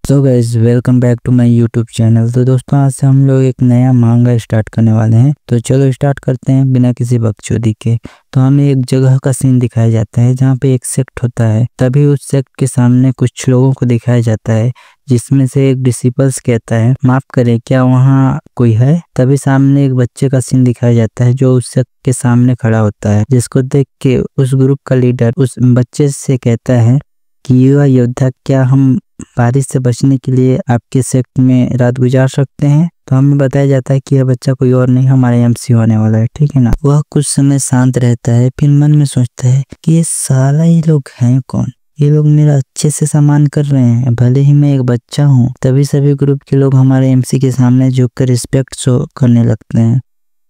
So guys welcome back to my YouTube channel. तो दोस्तों आज से हम लोग एक नया मांगा स्टार्ट करने वाले हैं। तो चलो स्टार्ट करते हैं बिना किसी बकचोदी के। तो हमें एक जगह का सीन दिखाया जाता है जहाँ पे एक सेक्ट होता है। तभी उस सेक्ट के सामने कुछ लोगों को दिखाया जाता है जिसमें से एक डिसिपल्स कहता है माफ करें क्या वहाँ कोई है। तभी सामने एक बच्चे का सीन दिखाया जाता है जो उस सेक्ट के सामने खड़ा होता है, जिसको देख के उस ग्रुप का लीडर उस बच्चे से कहता है कि युवा योद्धा क्या हम बारिश से बचने के लिए आपके सेक्ट में रात गुजार सकते हैं। तो हमें बताया जाता है कि यह बच्चा कोई और नहीं हमारे एमसी होने वाला है, ठीक है ना। वह कुछ समय शांत रहता है, फिर मन में सोचता है कि ये साला ये लोग हैं कौन, ये लोग मेरा अच्छे से सम्मान कर रहे हैं भले ही मैं एक बच्चा हूँ। तभी सभी ग्रुप के लोग हमारे एमसी के सामने झुककर रिस्पेक्ट शो करने लगते हैं,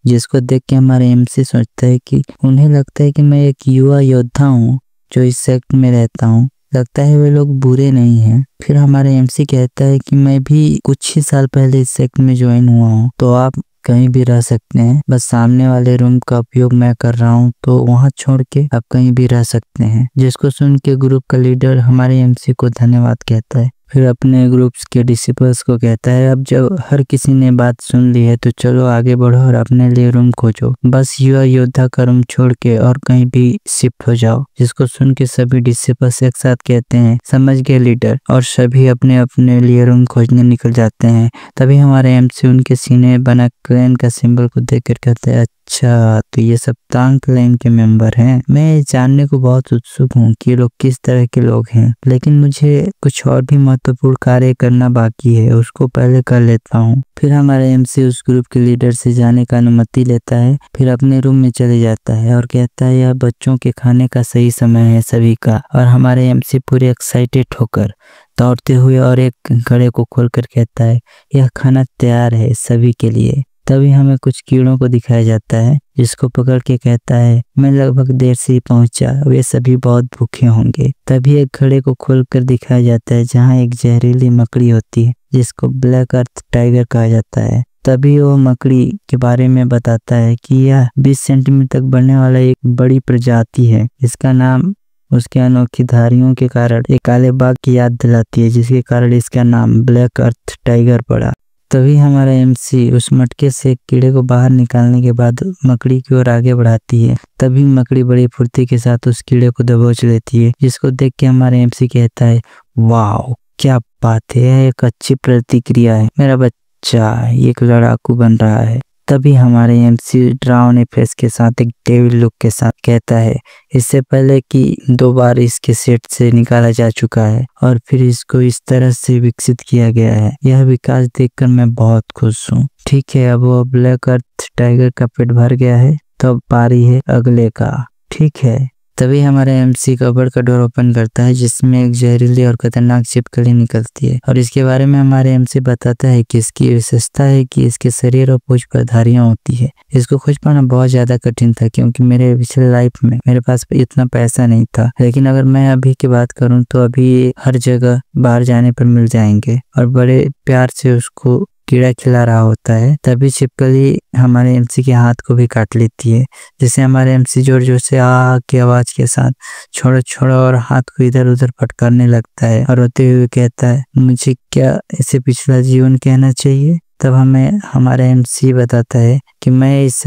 जिसको देख के हमारे एमसी सोचता है कि उन्हें लगता है कि मैं एक युवा योद्धा हूँ जो इस सेक्ट में रहता हूँ, लगता है वे लोग बुरे नहीं हैं। फिर हमारे एमसी कहता है कि मैं भी कुछ ही साल पहले इस सेक्ट में ज्वाइन हुआ हूँ, तो आप कहीं भी रह सकते हैं, बस सामने वाले रूम का उपयोग मैं कर रहा हूँ तो वहाँ छोड़ के आप कहीं भी रह सकते हैं। जिसको सुन के ग्रुप का लीडर हमारे एमसी को धन्यवाद कहता है। फिर अपने ग्रुप्स के डिसिपल्स को कहता है अब जब हर किसी ने बात सुन ली है तो चलो आगे बढ़ो और अपने लिए रूम खोजो, बस युवा योद्धा का रूम छोड़ के और कहीं भी शिफ्ट हो जाओ। जिसको सुन के सभी डिसिपल्स एक साथ कहते हैं समझ गए लीडर, और सभी अपने अपने लिए रूम खोजने निकल जाते हैं। तभी हमारे एमसी उनके सीने बना क्लैन का सिंबल को देख कर कहते हैं अच्छा तो ये सब तांग क्लैन के मेंबर हैं। मैं जानने को बहुत उत्सुक हूँ कि ये लोग किस तरह के लोग हैं, लेकिन मुझे कुछ और भी महत्वपूर्ण कार्य करना बाकी है, उसको पहले कर लेता हूँ। फिर हमारे एमसी उस ग्रुप के लीडर से जाने का अनुमति लेता है, फिर अपने रूम में चले जाता है और कहता है यह बच्चों के खाने का सही समय है सभी का। और हमारे एमसी पूरे एक्साइटेड होकर दौड़ते हुए और एक घड़े को खोलकर कहता है यह खाना तैयार है सभी के लिए। तभी हमें कुछ कीड़ों को दिखाया जाता है, जिसको पकड़ के कहता है मैं लगभग देर से ही पहुंचा, वे सभी बहुत भूखे होंगे। तभी एक घड़े को खोलकर दिखाया जाता है जहां एक जहरीली मकड़ी होती है जिसको ब्लैक अर्थ टाइगर कहा जाता है। तभी वो मकड़ी के बारे में बताता है कि यह 20 सेंटीमीटर तक बढ़ने वाला एक बड़ी प्रजाति है। इसका नाम उसके अनोखी धारियों के कारण एक काले बाघ की याद दिलाती है, जिसके कारण इसका नाम ब्लैक अर्थ टाइगर पड़ा। तभी हमारा एमसी उस मटके से कीड़े को बाहर निकालने के बाद मकड़ी की ओर आगे बढ़ाती है। तभी मकड़ी बड़ी फुर्ती के साथ उस कीड़े को दबोच लेती है, जिसको देख के हमारे एमसी कहता है वाह क्या बात है, यह एक अच्छी प्रतिक्रिया है, मेरा बच्चा एक लड़ाकू बन रहा है। तभी हमारे एमसी डरावने फेस के साथ एक डेविल लुक के साथ कहता है इससे पहले कि 2 बार इसके सेट से निकाला जा चुका है और फिर इसको इस तरह से विकसित किया गया है, यह विकास देखकर मैं बहुत खुश हूँ। ठीक है अब वो ब्लैक अर्थ टाइगर का पेट भर गया है तो अब बारी है अगले का, ठीक है। तभी हमारा एमसी कबर्ड का डोर ओपन करता है जिसमें एक जहरीली और खतरनाक छिपकली निकलती है, और इसके बारे में हमारे एमसी बताता है कि इसकी विशेषता है कि इसके शरीर और पूंछ पर धारियां होती है। इसको खोज पाना बहुत ज्यादा कठिन था क्योंकि मेरे पिछले लाइफ में मेरे पास इतना पैसा नहीं था, लेकिन अगर मैं अभी की बात करूं तो अभी हर जगह बाहर जाने पर मिल जाएंगे, और बड़े प्यार से उसको कीड़ा खिला रहा होता है। तभी छिपकली हमारे एमसी के हाथ को भी काट लेती है, जिससे हमारे एमसी जोर जोर से आ की आवाज के साथ छोड़ो छोड़ो और हाथ को इधर उधर फटकारने लगता है और रोते हुए कहता है मुझे क्या इसे पिछला जीवन कहना चाहिए। तब हमें हमारा एमसी बताता है कि मैं इस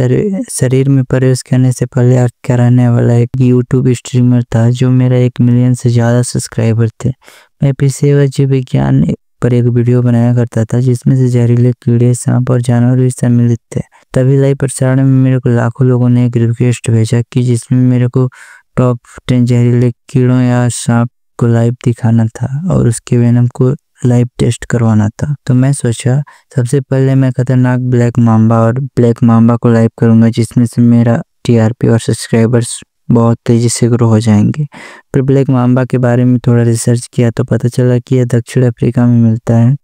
शरीर में प्रवेश करने से पहले अर्थ का रहने वाला एक यूट्यूब स्ट्रीमर था जो मेरा 1 मिलियन से ज्यादा सब्सक्राइबर थे। मैं पेशेवर जीव विज्ञान पर एक वीडियो बनाया करता था जिसमें से जहरीले कीड़े, सांप और जानवर भी सम्मिलित थे। तभी लाइव प्रसारण में मेरे को लाखों लोगों ने एक रिक्वेस्ट भेजा कि जिसमें मेरे को टॉप 10 जहरीले कीड़ों या सांप को लाइव दिखाना था और उसके वेनम को लाइव टेस्ट करवाना था। तो मैं सोचा सबसे पहले मैं खतरनाक ब्लैक मांबा को लाइव करूंगा, जिसमें से मेरा टीआरपी और सब्सक्राइबर्स बहुत तेजी से ग्रो हो जाएंगे। फिर ब्लैक मांबा के बारे में थोड़ा रिसर्च किया तो पता चला कि यह दक्षिण अफ्रीका में मिलता है।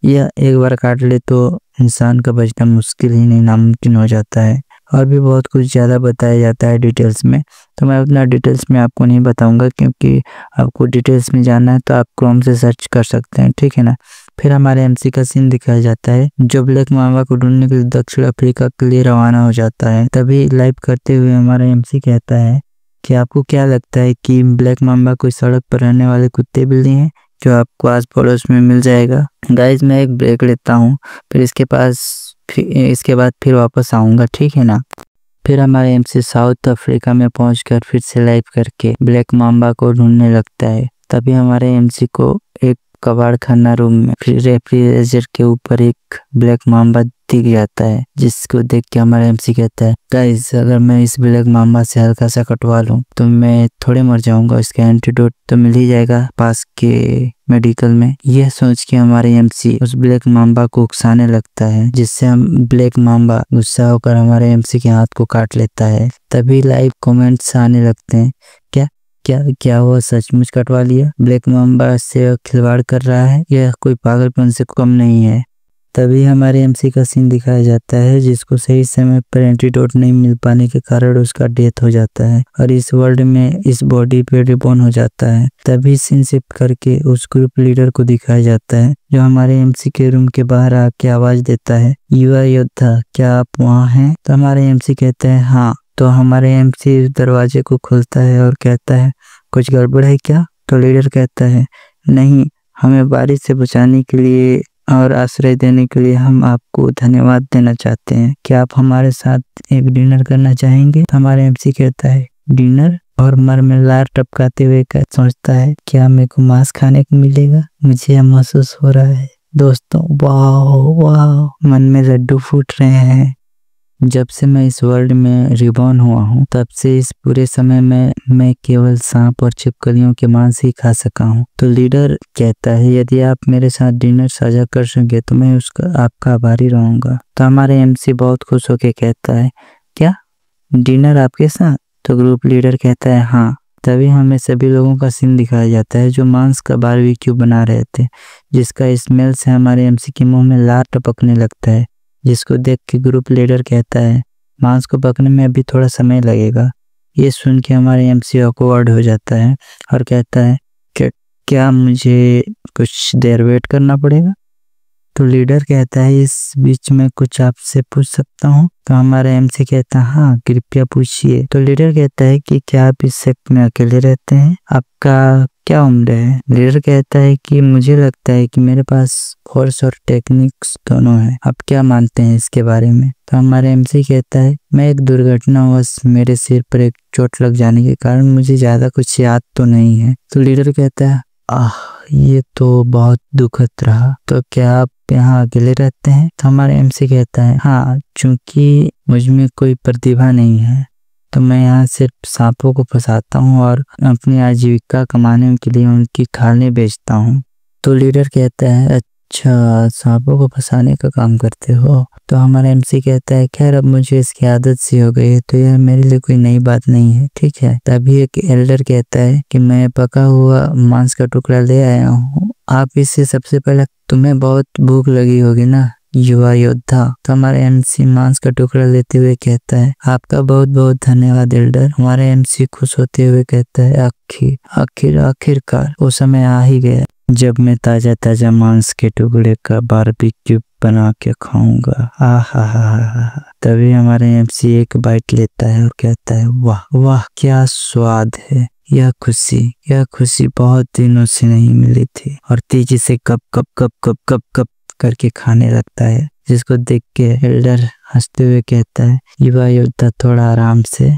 यह एक बार काट ले तो इंसान का बचना मुश्किल ही नहीं नामुमकिन हो जाता है, और भी बहुत कुछ ज़्यादा बताया जाता है डिटेल्स में। तो मैं उतना डिटेल्स में आपको नहीं बताऊंगा क्योंकि आपको डिटेल्स में जानना है तो आप क्रोम से सर्च कर सकते हैं, ठीक है ना। फिर हमारे एमसी का सीन दिखाया जाता है जो ब्लैक मांबा को ढूंढने के लिए दक्षिण अफ्रीका के लिए रवाना हो जाता है। तभी लाइव करते हुए हमारा एमसी कहता है कि आपको क्या लगता है कि ब्लैक मांबा कोई सड़क पर रहने वाले कुत्ते बिल्ली हैं जो आपको आस पड़ोस में मिल जाएगा। गाइज मैं एक ब्रेक लेता हूँ, फिर इसके बाद फिर वापस आऊँगा, ठीक है ना। फिर हमारे एमसी साउथ अफ्रीका में पहुंचकर फिर से लाइव करके ब्लैक माम्बा को ढूंढने लगता है। तभी हमारे एमसी को एक कबाड़ खाना रूम में फिर रेफ्रिजरेटर के ऊपर एक ब्लैक माम्बा दिख जाता है, जिसको देख के हमारा एमसी कहता है गाइस अगर मैं इस ब्लैक माम्बा से हल्का सा कटवा लूं तो मैं थोड़े मर जाऊंगा, इसका एंटीडोट तो मिल ही जाएगा पास के मेडिकल में। यह सोच के हमारे एमसी उस ब्लैक माम्बा को उकसाने लगता है, जिससे हम ब्लैक माम्बा गुस्सा होकर हमारे एमसी के हाथ को काट लेता है। तभी लाइव कमेंट्स आने लगते हैं, क्या वो सचमुच कटवा लिया, ब्लैक माम्बा से खिलवाड़ कर रहा है, यह कोई पागलपन से कम नहीं है। तभी हमारे एमसी का सीन दिखाया जाता है, जिसको सही समय पर एंटीडोट नहीं मिल पाने के कारण उसका डेथ हो जाता है और इस वर्ल्ड में इस बॉडी पे रिबॉर्न हो जाता है। तभी सीन शिफ्ट करके उस ग्रुप लीडर को दिखाया जाता है, जो हमारे एमसी के रूम के बाहर आके आवाज देता है, युवा योद्धा क्या आप वहाँ हैं? तो हमारे एमसी कहते हैं हाँ। तो हमारे एमसी दरवाजे को खोलता है और कहता है कुछ गड़बड़ है क्या? तो लीडर कहता है नहीं, हमें बारिश से बचाने के लिए और आश्रय देने के लिए हम आपको धन्यवाद देना चाहते हैं। क्या आप हमारे साथ एक डिनर करना चाहेंगे? तो हमारे एमसी कहता है डिनर, और मर में लार टपकाते हुए सोचता है क्या मेरे को मांस खाने को मिलेगा? मुझे यह महसूस हो रहा है। दोस्तों वाह मन में लड्डू फूट रहे हैं। जब से मैं इस वर्ल्ड में रिबॉर्न हुआ हूँ तब से इस पूरे समय में मैं केवल सांप और छिपकलियों के मांस ही खा सका हूँ। तो लीडर कहता है यदि आप मेरे साथ डिनर साझा कर सके तो मैं उसका आपका आभारी रहूंगा। तो हमारे एमसी बहुत खुश होकर कहता है क्या डिनर आपके साथ? तो ग्रुप लीडर कहता है हाँ। तभी हमें सभी लोगों का सीन दिखाया जाता है जो मांस का बारबेक्यू बना रहे थे, जिसका स्मेल से हमारे एमसी के मुंह में लार टपकने लगता है, जिसको देख के ग्रुप लीडर कहता है मांस को पकने में अभी थोड़ा समय लगेगा। ये सुन के हमारे एमसी ऑकवर्ड हो जाता है और कहता है क्या मुझे कुछ देर वेट करना पड़ेगा? तो लीडर कहता है इस बीच में कुछ आपसे पूछ सकता हूँ? तो हमारा एमसी कहता है हाँ कृपया पूछिए। तो लीडर कहता है कि क्या आप इस सेक्ट में अकेले रहते हैं? आपका क्या उम्र है? लीडर कहता है कि मुझे लगता है कि मेरे पास फोर्स और टेक्निक्स दोनों है, आप क्या मानते हैं इसके बारे में? तो हमारे एमसी कहता है मैं एक दुर्घटनावश मेरे सिर पर एक चोट लग जाने के कारण मुझे ज्यादा कुछ याद तो नहीं है। तो लीडर कहता है ये तो बहुत दुखद रहा। तो क्या आप यहाँ अकेले रहते हैं? तो हमारे एमसी कहता है हाँ, चूंकि मुझ में कोई प्रतिभा नहीं है तो मैं यहाँ सिर्फ सांपों को फंसाता हूँ और अपनी आजीविका कमाने के लिए उनकी खालें बेचता हूँ। तो लीडर कहता है अच्छा सांपों को फंसाने का काम करते हो? तो हमारा एमसी कहता है खैर अब मुझे इसकी आदत सी हो गई है तो यह मेरे लिए कोई नई बात नहीं है, ठीक है। तभी एक एल्डर कहता है कि मैं पका हुआ मांस का टुकड़ा ले आया हूँ, आप इससे सबसे पहले तुम्हें बहुत भूख लगी होगी ना युवा योद्धा। तो हमारे एमसी मांस का टुकड़ा लेते हुए कहता है आपका बहुत बहुत धन्यवाद एल्डर। हमारे एमसी खुश होते हुए कहता है आखिरकार वो समय आ ही गया जब मैं ताजा मांस के टुकड़े का बारबेक्यू बना के खाऊंगा। तभी हमारे एमसी एक बाइट लेता है और कहता है वाह क्या स्वाद है, यह खुशी बहुत दिनों से नहीं मिली थी, और तेजी से कप करके खाने लगता है, जिसको देख के एल्डर हंसते हुए कहता है युवा योद्धा थोड़ा आराम से।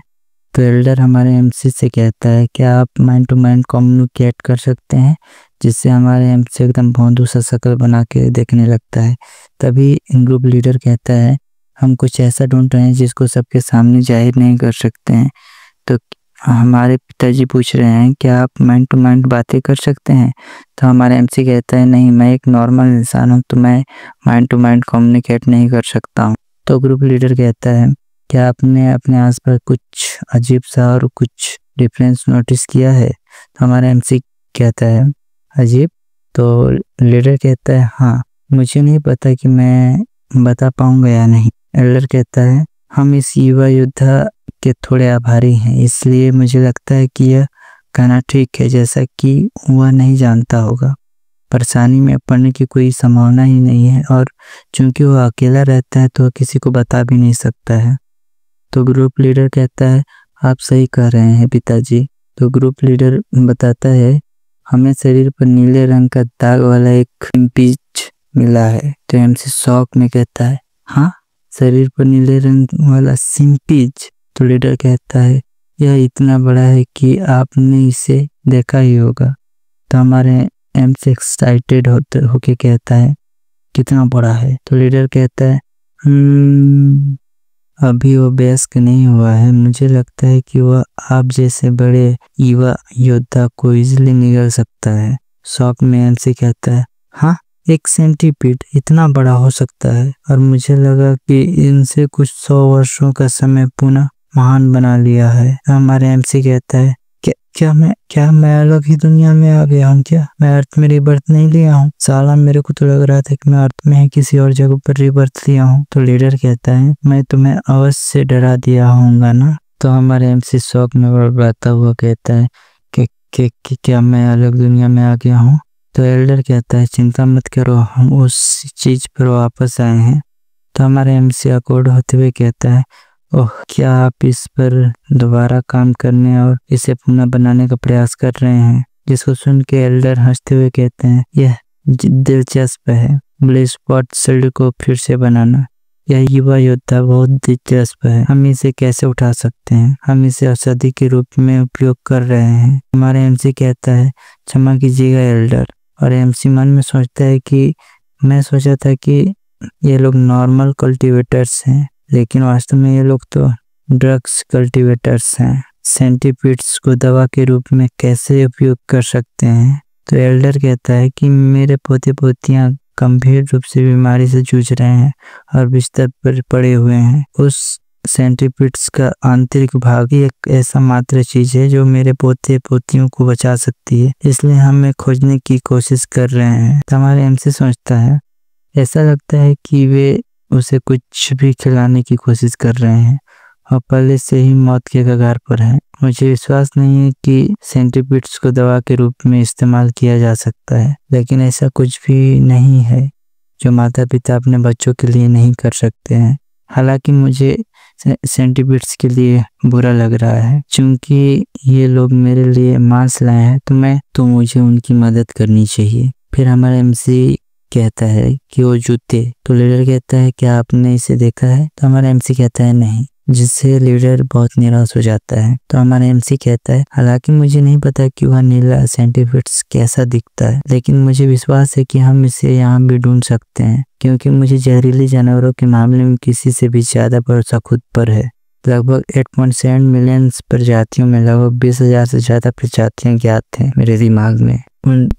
तो एल्डर हमारे एमसी से कहता है क्या आप माइंड टू माइंड कम्युनिकेट कर सकते हैं? जिससे हमारे एमसी एकदम भोंदू सा शक्ल बना के देखने लगता है। तभी ग्रुप लीडर कहता है हम कुछ ऐसा ढूंढ रहे हैं जिसको सबके सामने जाहिर नहीं कर सकते हैं। तो हमारे पिताजी पूछ रहे हैं क्या आप माइंड टू माइंड बातें कर सकते हैं? तो हमारा एमसी कहता है नहीं, मैं एक नॉर्मल इंसान हूँ तो मैं माइंड टू माइंड कम्युनिकेट नहीं कर सकता हूँ। तो ग्रुप लीडर कहता है क्या आपने अपने आसपास कुछ अजीब सा और कुछ डिफरेंस नोटिस किया है? तो हमारा एमसी कहता है अजीब? तो लीडर कहता है हाँ, मुझे नहीं पता कि मैं बता पाऊंगा या नहीं। एल्डर कहता है हम इस युवा योद्धा के थोड़े आभारी हैं, इसलिए मुझे लगता है कि यह कहना ठीक है जैसा कि वह नहीं जानता होगा। परेशानी में पड़ने की कोई संभावना ही नहीं है, और चूंकि वह अकेला रहता है तो वह किसी को बता भी नहीं सकता है। तो ग्रुप लीडर कहता है आप सही कह रहे हैं पिताजी। तो ग्रुप लीडर बताता है हमें शरीर पर नीले रंग का दाग वाला एक सिंपीज मिला है। तो एमसी शॉक में कहता है, हाँ, शरीर पर नीले रंग वाला सिंपीज। तो लीडर कहता है, यह इतना बड़ा है कि आपने इसे देखा ही होगा। तो हमारे एमसी एक्साइटेड होके कहता है, कितना बड़ा है? तो लीडर कहता है, अभी वो वयस्क नहीं हुआ है। मुझे लगता है कि वह आप जैसे बड़े युवा योद्धा को इजीली निगल सकता है। शॉक में एमसी कहता है, हाँ, एक सेंटीपीड इतना बड़ा हो सकता है, और मुझे लगा कि इनसे कुछ 100 वर्षों का समय पुनः महान बना लिया है। हमारे एमसी कहता है, क्या मैं अलग ही दुनिया में आ गया हूँ? क्या मैं अर्थ में रिबर्थ नहीं लिया हूँ? साला, मेरे को तो लग रहा था कि मैं अर्थ में ही किसी और जगह पर रिबर्थ लिया हूँ। तो लीडर कहता है, मैं तुम्हें अवश्य डरा दिया होऊंगा ना? तो हमारे एमसी शौक में बड़बड़ाता हुआ कहता है कि क्या मैं अलग दुनिया में आ गया हूँ? तो एल्डर कहता है, चिंता मत करो, हम उस चीज पर वापस आए हैं। तो हमारे एमसी अकॉर्ड होते हुए कहता है, ओह, क्या आप इस पर दोबारा काम करने और इसे पुनः बनाने का प्रयास कर रहे हैं? जिसको सुन के एल्डर हंसते हुए कहते हैं, यह दिलचस्प है, ब्लेड स्पॉट शील्ड को फिर से बनाना। यह युवा योद्धा बहुत दिलचस्प है। हम इसे कैसे उठा सकते हैं? हम इसे औषधि के रूप में उपयोग कर रहे हैं। हमारे एमसी कहता है, क्षमा कीजिएगा एल्डर। और एमसी मन में सोचता है कि मैं सोचा था कि ये लोग नॉर्मल कल्टीवेटर्स हैं, लेकिन वास्तव में ये लोग तो ड्रग्स कल्टीवेटर्स हैं। सेंटीपीड्स को दवा के रूप में कैसे उपयोग कर सकते हैं? तो एल्डर कहता है कि मेरे पोते पोतियां गंभीर रूप से बीमारी से जूझ रहे हैं और बिस्तर पर पड़े हुए हैं। उस सेंटीपीड्स का आंतरिक भाग ही एक ऐसा मात्र चीज है जो मेरे पोते पोतियों को बचा सकती है, इसलिए हम खोजने की कोशिश कर रहे हैं। तो हमारे एमसी सोचता है, ऐसा लगता है कि वे उसे कुछ भी खिलाने की कोशिश कर रहे हैं और पहले से ही मौत के कगार पर है। मुझे विश्वास नहीं है कि सेंटीपीड्स को दवा के रूप में इस्तेमाल किया जा सकता है, लेकिन ऐसा कुछ भी नहीं है जो माता पिता अपने बच्चों के लिए नहीं कर सकते हैं। हालांकि मुझे सेंटीपीड्स के लिए बुरा लग रहा है, क्योंकि ये लोग मेरे लिए मांस लाए हैं, तो मुझे उनकी मदद करनी चाहिए। फिर हमारा एमसी कहता है कि वो जूते। तो लीडर कहता है, क्या आपने इसे देखा है? तो हमारा एमसी कहता है, नहीं, जिससे लीडर बहुत निराश हो जाता है। तो हमारा एमसी कहता है, हालांकि मुझे नहीं पता कि वह नीला सेंटीपीड्स कैसा दिखता है, लेकिन मुझे विश्वास है कि हम इसे यहाँ भी ढूंढ सकते हैं, क्योंकि मुझे जहरीले जानवरों के मामले में किसी से भी ज्यादा भरोसा खुद पर है। लगभग 8.7 मिलियन प्रजातियों में लगभग 20,000 से ज्यादा प्रजातियां ज्ञात हैं मेरे दिमाग में।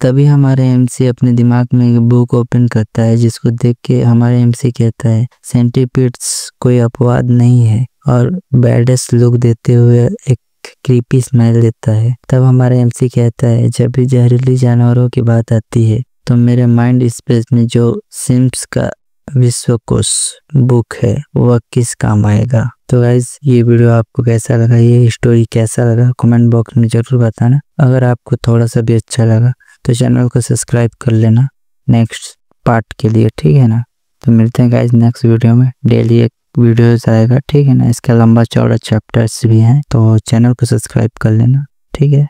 तभी हमारे एमसी अपने दिमाग में एक बुक ओपन करता है, जिसको देख के हमारे एमसी कहता है, सेंटीपीड्स कोई अपवाद नहीं है, और बैडेस्ट लुक देते हुए एक क्रीपी स्मेल देता है। तब हमारे एमसी कहता है, जब भी जहरीली जानवरों की बात आती है तो मेरे माइंड स्पेस में जो सिम्स का विश्वकोश बुक है वह किस काम आएगा। तो गाइस, ये वीडियो आपको कैसा लगा, ये स्टोरी कैसा लगा, कमेंट बॉक्स में जरूर बताना। अगर आपको थोड़ा सा भी अच्छा लगा तो चैनल को सब्सक्राइब कर लेना नेक्स्ट पार्ट के लिए, ठीक है ना? तो मिलते हैं गाइस नेक्स्ट वीडियो में। डेली एक वीडियोस आएगा, ठीक है ना? इसका लंबा चौड़ा चैप्टर्स भी हैं, तो चैनल को सब्सक्राइब कर लेना, ठीक है।